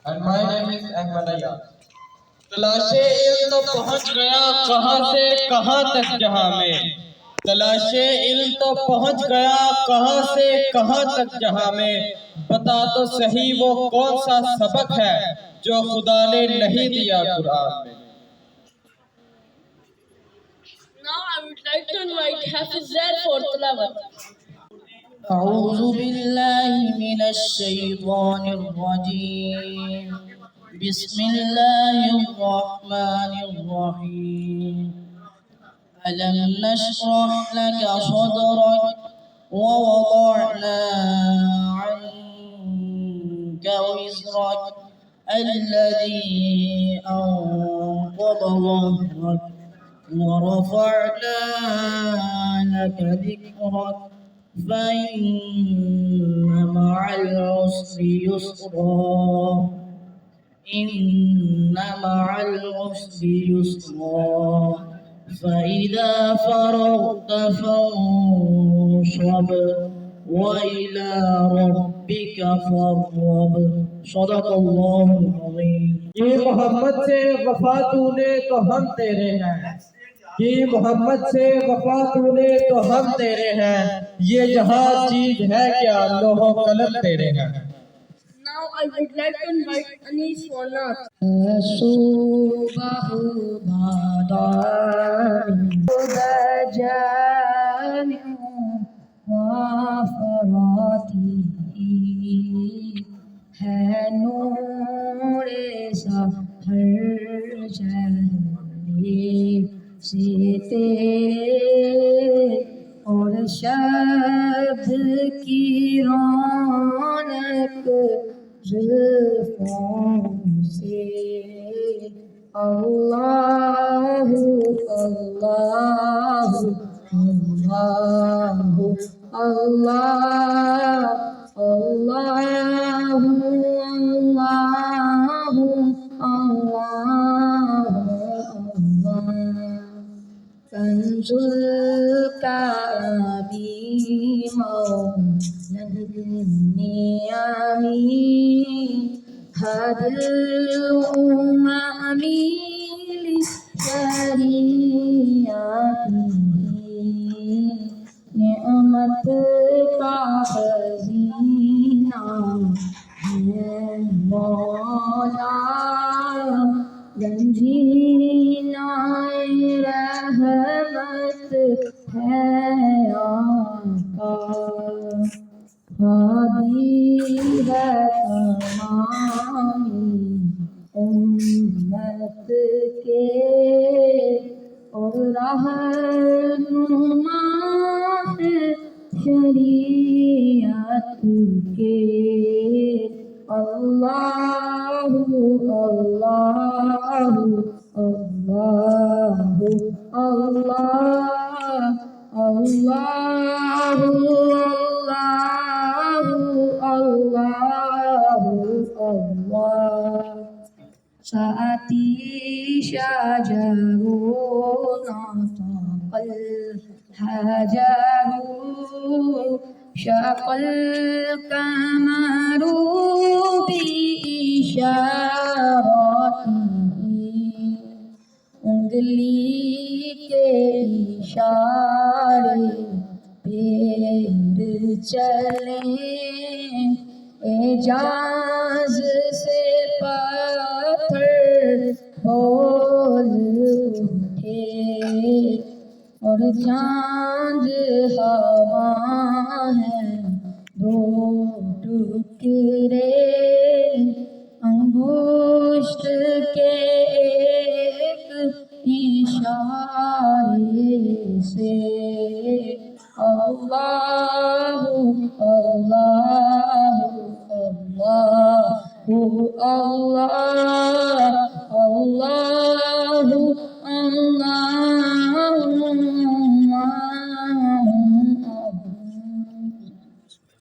And my name is Ahmadiyya. तलाशे इल्म तो पहुंच गया कहां से कहां तक जहां में, तलाशे इल्म तो पहुंच गया कहां से कहां तक जहां में, बता तो सही वो कौन सा सबक है जो खुदा ने नहीं दिया कुरान में। Now I would like to invite Hafiz Zaid for tilawat. أعوذ بالله من الشيطان الرجيم. بسم الله الرحمن الرحيم. ألم نشرح لك صدرك ووضعنا عنك وزرك الذي أنقض ظهرك ورفعنا لك ذكرك فإن مع العسر يسرا إن مع العسر يسرا فإذا فرغت فانصب وإلى ربك فارغب صدق الله العظيم कि मोहम्मद से वफा तूने तो हम तेरे हैं, कि मोहम्मद से वफा तूने तो हम तेरे हैं, ये जहां चीज है क्या लोहो कलम तेरे हैं। Now I would like to invite Anis for Nath. الصبح بدا جامع وفراته है नूर सहर चले से तेरे और शब्द की रौनक जुल्फों से अल्लाहु अल्लाहु अल्लाहु अल्लाह अल्लाहु अल्लाहु अल्लाह कंजुल काबी मौलन नियामी हदल उमामी शरियाती नेमत का खजीना है मौला गंजीना रहमत है आका हादी है तमामी उम्मत के और रहनुमा है शरीयत के अल्लाहु अल्लाहु अल्लाहु अल्लाह अल्लाहु अल्लाहु अल्लाह साती शाजरूना तaqal hajaru शक्ल कमरू भी इशारती उंगली के इशारे पैर चले एजाज से पत्थर बोल उठे और चांद हवा है दो टुकड़े अंगुष्ठ के एक इशारे से अल्लाहु अल्लाहु अल्लाहु अल्लाह अल्लाहु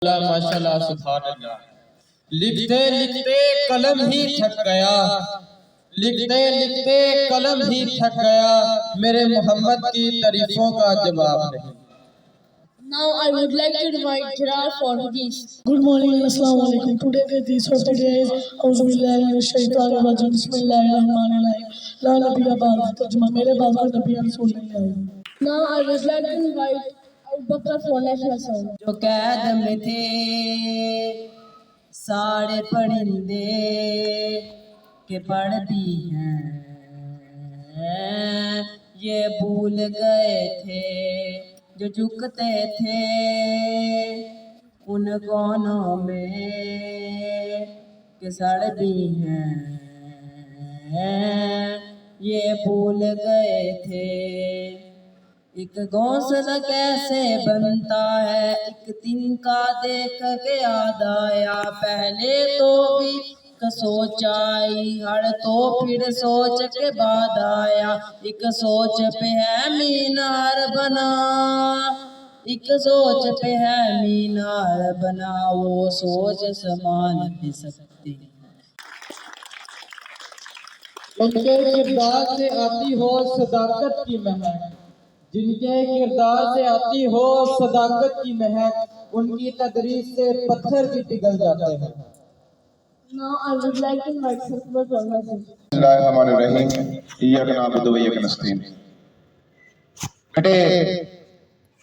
माशाल्लाह सुभान अल्लाह। लिखते लिखते कलम ही थक गया, लिखते लिखते कलम ही थक गया, मेरे मोहम्मद की तारीफों का जवाब नहीं। Now I would like to invite Jirar for Hadith. Good morning and Assalamu alaikum. Today the hadith of the day is Auzu billahi minash shaitanir rajim. Bismillahir rahmanir rahim. La nabiyya ba'd. Tarjuma मेरे बाद कोई नबी रसूल नहीं आए. Now I would like to invite Abu Bakr for national song. जो कैद में थे सारे परिंदे के पढ़ती हैं ये भूल गए थे जो झुकते थे उन गौनों में के सड़ भी हैं ये भूल गए थे एक घोंसला कैसे बनता है एक दिन का देख के याद आया पहले तो भी सोचाई हर तो फिर सोच के बाद आया एक सोच पे है मीनार बना एक सोच पे है मीनार बना वो सोच समान भी सकती उनके किरदार से आती हो सदाकत की महक, जिनके किरदार से आती हो सदाकत की महक, उनकी तदरीस से पत्थर भी पिघल जाते हैं। Now I would like to invite Safa Prabhasi. बेटे,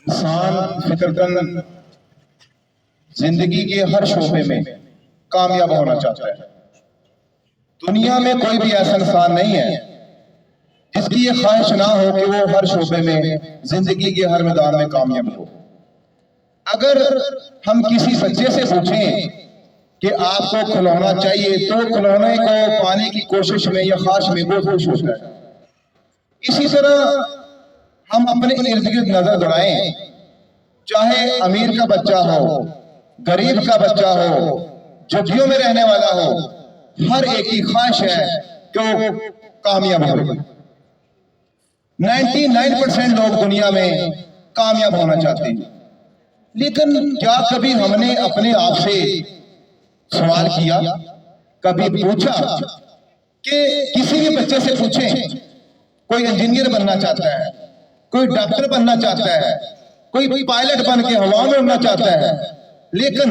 इंसान फितरतन जिंदगी के हर शोबे में कामयाब होना चाहता है। दुनिया में कोई भी ऐसा इंसान नहीं है जिसकी ये ख्वाहिश ना हो कि वो हर शोबे में, जिंदगी के हर मैदान में कामयाब हो। अगर हम किसी बच्चे से पूछें कि आपको खिलौना चाहिए, तो खिलौने को पाने की कोशिश में या ख्वाहिश में वो खुश होता है। इसी तरह हम अपने इर्द गिर्द नजर दौड़ाएं, चाहे अमीर का बच्चा हो, गरीब का बच्चा हो, झुग्गियों में रहने वाला हो, हर एक की ख्वाहिश है कि वो कामयाब हो। 99% लोग दुनिया में कामयाब होना चाहते हैं, लेकिन क्या कभी हमने अपने आप से सवाल किया, कभी पूछा कि किसी भी बच्चे से पूछें, कोई इंजीनियर बनना चाहता है, कोई डॉक्टर बनना चाहता है, कोई पायलट बन के हवा में उड़ना चाहता है, लेकिन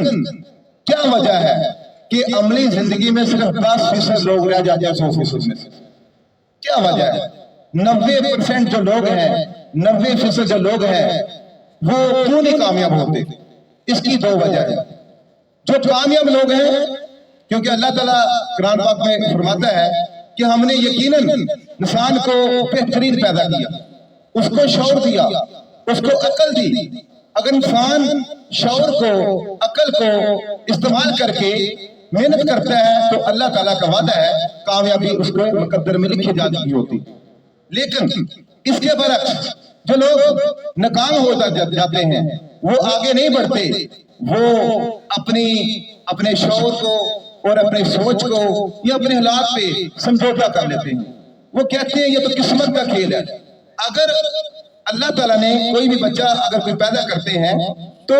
क्या वजह है कि अमली जिंदगी में सिर्फ 10% लोग रह जाते हैं 100% में से? क्या वजह है? 90% जो लोग हैं, 90% जो लोग हैं, वो क्यों नहीं कामयाब होते? इसकी दो वजह है। जो कामयाब लोग हैं, क्योंकि अल्लाह ताला कुरान पाक में फरमाता है कि हमने यकीनन इंसान को बेहतरीन पैदा किया, उसको शौर दिया, उसको अकल दी। अगर इंसान शौर को, अकल को इस्तेमाल करके मेहनत करता है तो अल्लाह ताला का वादा है कामयाबी उसको मुकद्दर में लिखी जा चुकी होती। लेकिन इसके बरक्स जो लोग नाकाम हो जाते हैं, वो आगे नहीं बढ़ते, वो अपने शौर को और अपने सोच को या अपने हालात पे समझौता कर लेते हैं। वो कहते हैं ये तो किस्मत का खेल है। अगर अल्लाह ताला ने कोई भी बच्चा अगर कोई पैदा करते हैं तो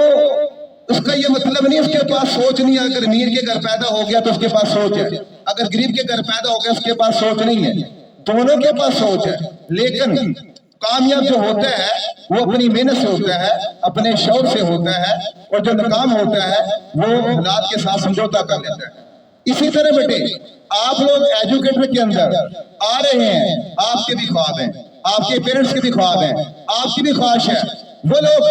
उसका ये मतलब नहीं उसके पास सोच नहीं है। अगर अमीर के घर पैदा हो गया तो उसके पास सोच है, अगर गरीब के घर पैदा हो गया उसके पास सोच नहीं है, दोनों के पास सोच है। लेकिन कामयाब जो होता है वो अपनी मेहनत से होता है, अपने शौक से होता है, और जो नाकाम होता है वो हालात के साथ समझौता कर लेता है। इसी तरह बेटे, आप लोग एजुकेटर के अंदर आ रहे हैं, आपके भी ख्वाब हैं, आपके पेरेंट्स के भी ख्वाब हैं, आपकी भी ख्वाहिश है वो लोग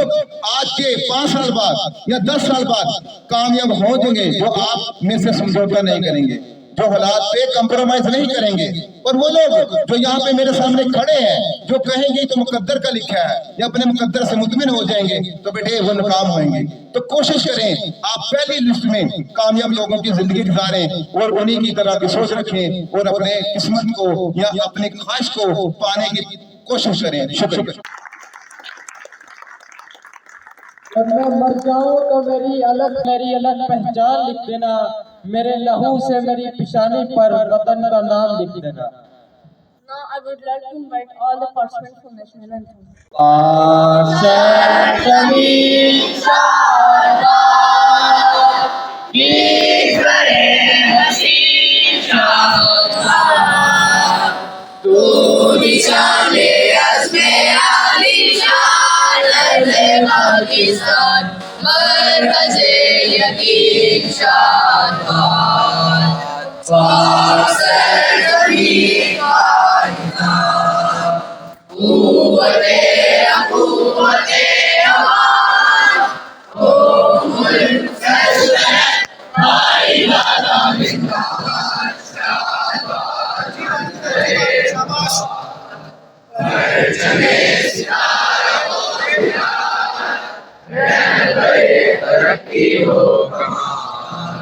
आज के 5 साल बाद या 10 साल बाद कामयाब हो जाएंगे, जो आप में से समझौता नहीं करेंगे, जो हालात पे कंप्रोमाइज नहीं करेंगे। और वो लोग जो यहाँ पे मेरे सामने खड़े हैं, जो कहेंगे तो मुकद्दर का लिखा है या अपने मुकद्दर से मुतमिन हो जाएंगे, तो बेटे वो नाकाम होंगे। तो कोशिश करें आप पहली लिस्ट में कामयाब लोगों की जिंदगी गुजारें और उन्हीं की तरह की सोच रखें और अपने किस्मत को या अपने ख्वाहिश को पाने की कोशिश करें। शुक्रिया। जब मैं मर जाऊं तो मेरी अलग पहचान लिख देना, मेरे लहू से मेरी पिशानी पर वतन का नाम लिख देना। Now I would like to invite all the participants for national anthem. तरक्की हो कमाल,